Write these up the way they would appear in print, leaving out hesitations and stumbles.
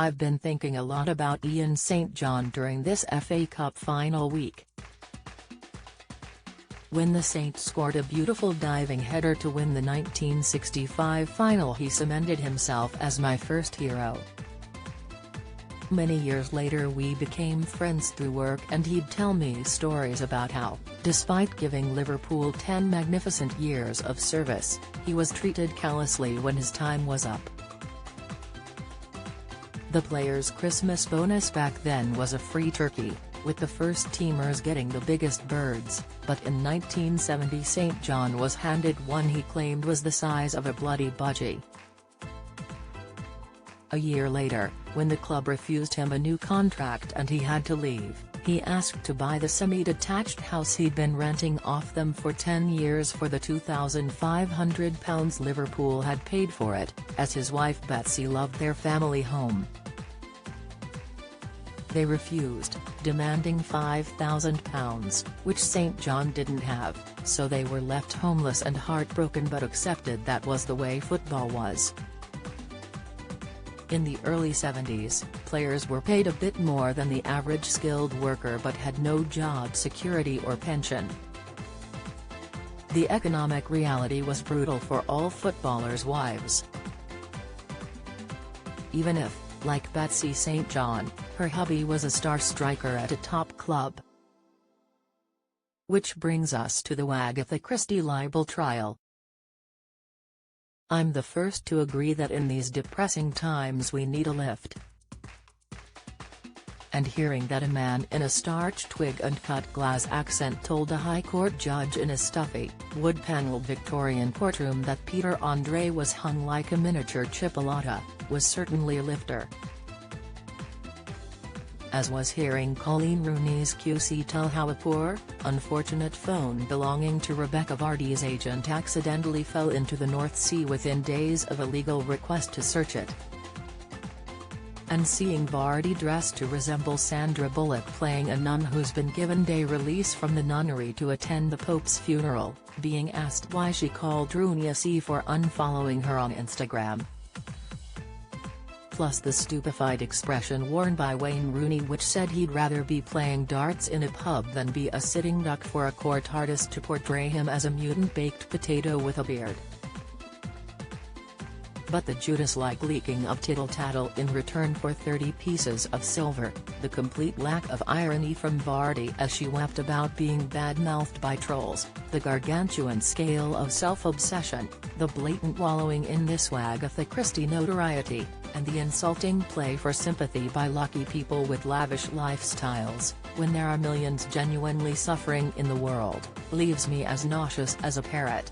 I've been thinking a lot about Ian St John during this FA Cup final week. When the Saints scored a beautiful diving header to win the 1965 final, he cemented himself as my first hero. Many years later we became friends through work, and he'd tell me stories about how, despite giving Liverpool 10 magnificent years of service, he was treated callously when his time was up. The players' Christmas bonus back then was a free turkey, with the first-teamers getting the biggest birds, but in 1970 St John was handed one he claimed was the size of a bloody budgie. A year later, when the club refused him a new contract and he had to leave, he asked to buy the semi-detached house he'd been renting off them for 10 years for the £2,500 Liverpool had paid for it, as his wife Betsy loved their family home. They refused, demanding £5,000, which St John didn't have, so they were left homeless and heartbroken, but accepted that was the way football was. In the early 70s, players were paid a bit more than the average skilled worker but had no job security or pension. The economic reality was brutal for all footballers' wives. Even if, like Betsy St John, her hubby was a star striker at a top club. Which brings us to the Wagatha Christie libel trial. I'm the first to agree that in these depressing times we need a lift. And hearing that a man in a starched twig and cut glass accent told a High Court judge in a stuffy, wood-paneled Victorian courtroom that Peter Andre was hung like a miniature chipolata, was certainly a lifter. As was hearing Colleen Rooney's QC tell how a poor, unfortunate phone belonging to Rebecca Vardy's agent accidentally fell into the North Sea within days of a legal request to search it. And seeing Vardy dressed to resemble Sandra Bullock playing a nun who's been given day release from the nunnery to attend the Pope's funeral, being asked why she called Rooney a C for unfollowing her on Instagram. Plus the stupefied expression worn by Wayne Rooney, which said he'd rather be playing darts in a pub than be a sitting duck for a court artist to portray him as a mutant baked potato with a beard. But the Judas-like leaking of tittle-tattle in return for 30 pieces of silver, the complete lack of irony from Vardy as she wept about being bad-mouthed by trolls, the gargantuan scale of self-obsession, the blatant wallowing in this Wagatha Christie notoriety, and the insulting play for sympathy by lucky people with lavish lifestyles, when there are millions genuinely suffering in the world, leaves me as nauseous as a parrot.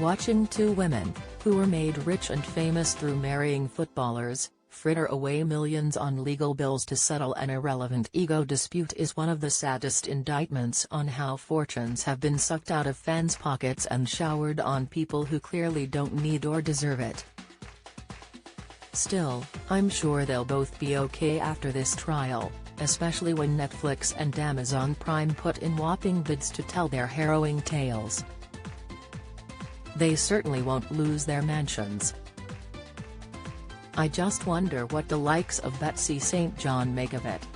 Watching two women, who were made rich and famous through marrying footballers, fritter away millions on legal bills to settle an irrelevant ego dispute is one of the saddest indictments on how fortunes have been sucked out of fans' pockets and showered on people who clearly don't need or deserve it. Still, I'm sure they'll both be okay after this trial, especially when Netflix and Amazon Prime put in whopping bids to tell their harrowing tales. They certainly won't lose their mansions. I just wonder what the likes of Betsy St John make of it.